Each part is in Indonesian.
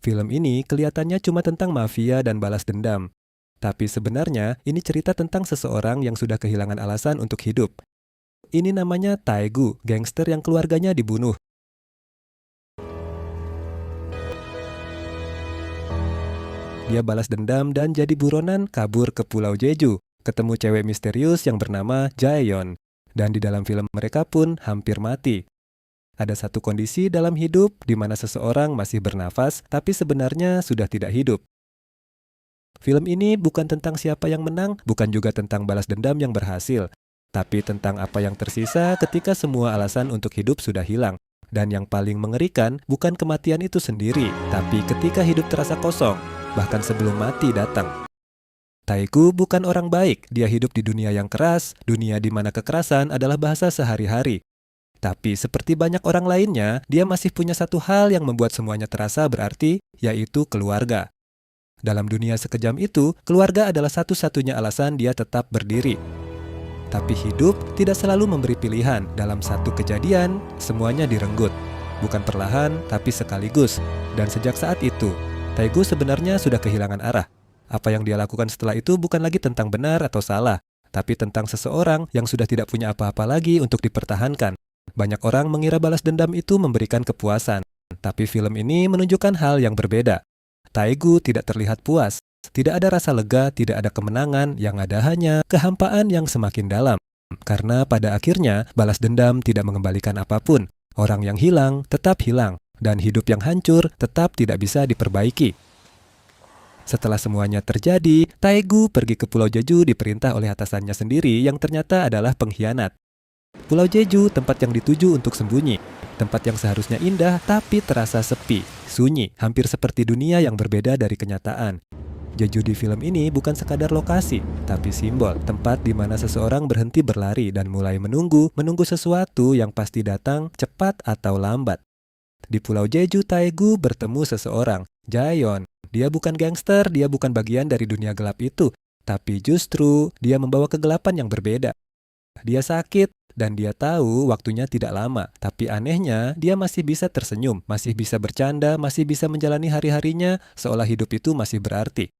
Film ini kelihatannya cuma tentang mafia dan balas dendam. Tapi sebenarnya ini cerita tentang seseorang yang sudah kehilangan alasan untuk hidup. Ini namanya Taegu, gangster yang keluarganya dibunuh. Dia balas dendam dan jadi buronan kabur ke Pulau Jeju, ketemu cewek misterius yang bernama Jaeyeon. Dan di dalam film mereka pun hampir mati. Ada satu kondisi dalam hidup di mana seseorang masih bernafas, tapi sebenarnya sudah tidak hidup. Film ini bukan tentang siapa yang menang, bukan juga tentang balas dendam yang berhasil, tapi tentang apa yang tersisa ketika semua alasan untuk hidup sudah hilang. Dan yang paling mengerikan bukan kematian itu sendiri, tapi ketika hidup terasa kosong, bahkan sebelum mati datang. Taegu bukan orang baik, dia hidup di dunia yang keras, dunia di mana kekerasan adalah bahasa sehari-hari. Tapi seperti banyak orang lainnya, dia masih punya satu hal yang membuat semuanya terasa berarti, yaitu keluarga. Dalam dunia sekejam itu, keluarga adalah satu-satunya alasan dia tetap berdiri. Tapi hidup tidak selalu memberi pilihan. Dalam satu kejadian, semuanya direnggut. Bukan perlahan, tapi sekaligus. Dan sejak saat itu, Taegu sebenarnya sudah kehilangan arah. Apa yang dia lakukan setelah itu bukan lagi tentang benar atau salah, tapi tentang seseorang yang sudah tidak punya apa-apa lagi untuk dipertahankan. Banyak orang mengira balas dendam itu memberikan kepuasan, tapi film ini menunjukkan hal yang berbeda. Taegu tidak terlihat puas, tidak ada rasa lega, tidak ada kemenangan, yang ada hanya kehampaan yang semakin dalam. Karena pada akhirnya, balas dendam tidak mengembalikan apapun. Orang yang hilang tetap hilang, dan hidup yang hancur tetap tidak bisa diperbaiki. Setelah semuanya terjadi, Taegu pergi ke Pulau Jeju diperintah oleh atasannya sendiri yang ternyata adalah pengkhianat. Pulau Jeju tempat yang dituju untuk sembunyi, tempat yang seharusnya indah tapi terasa sepi, sunyi, hampir seperti dunia yang berbeda dari kenyataan. Jeju di film ini bukan sekadar lokasi, tapi simbol, tempat di mana seseorang berhenti berlari dan mulai menunggu sesuatu yang pasti datang cepat atau lambat. Di Pulau Jeju, Taegu bertemu seseorang, Jaeyeon. Dia bukan gangster, dia bukan bagian dari dunia gelap itu, tapi justru dia membawa kegelapan yang berbeda. Dia sakit, dan dia tahu waktunya tidak lama. Tapi anehnya, dia masih bisa tersenyum, masih bisa bercanda, masih bisa menjalani hari-harinya seolah hidup itu masih berarti.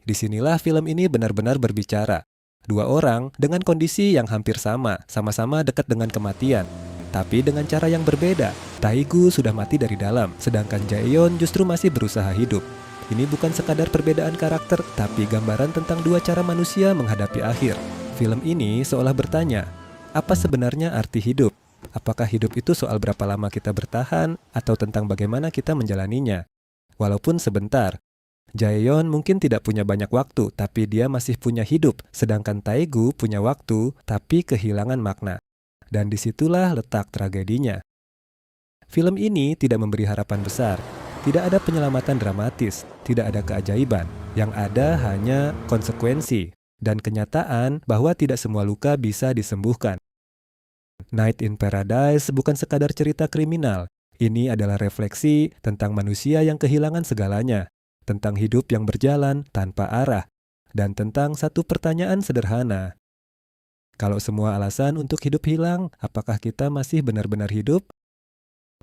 Disinilah film ini benar-benar berbicara. Dua orang dengan kondisi yang hampir sama-sama dekat dengan kematian. Tapi dengan cara yang berbeda. Taegu sudah mati dari dalam, sedangkan Jaeyeon justru masih berusaha hidup. Ini bukan sekadar perbedaan karakter, tapi gambaran tentang dua cara manusia menghadapi akhir. Film ini seolah bertanya, apa sebenarnya arti hidup? Apakah hidup itu soal berapa lama kita bertahan, atau tentang bagaimana kita menjalaninya? Walaupun sebentar, Jaeyeon mungkin tidak punya banyak waktu, tapi dia masih punya hidup, sedangkan Taegu punya waktu, tapi kehilangan makna. Dan disitulah letak tragedinya. Film ini tidak memberi harapan besar, tidak ada penyelamatan dramatis, tidak ada keajaiban, yang ada hanya konsekuensi dan kenyataan bahwa tidak semua luka bisa disembuhkan. Night in Paradise bukan sekadar cerita kriminal, ini adalah refleksi tentang manusia yang kehilangan segalanya, tentang hidup yang berjalan tanpa arah, dan tentang satu pertanyaan sederhana. Kalau semua alasan untuk hidup hilang, apakah kita masih benar-benar hidup?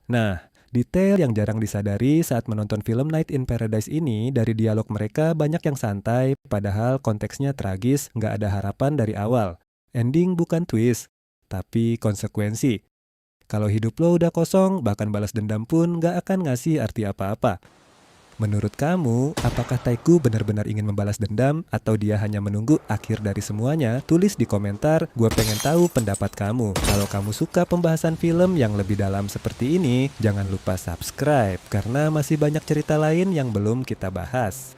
Nah, detail yang jarang disadari saat menonton film Night in Paradise ini, dari dialog mereka banyak yang santai, padahal konteksnya tragis, nggak ada harapan dari awal. Ending bukan twist, tapi konsekuensi. Kalau hidup lo udah kosong, bahkan balas dendam pun nggak akan ngasih arti apa-apa. Menurut kamu, apakah Taegu benar-benar ingin membalas dendam atau dia hanya menunggu akhir dari semuanya? Tulis di komentar, gue pengen tahu pendapat kamu. Kalau kamu suka pembahasan film yang lebih dalam seperti ini, jangan lupa subscribe karena masih banyak cerita lain yang belum kita bahas.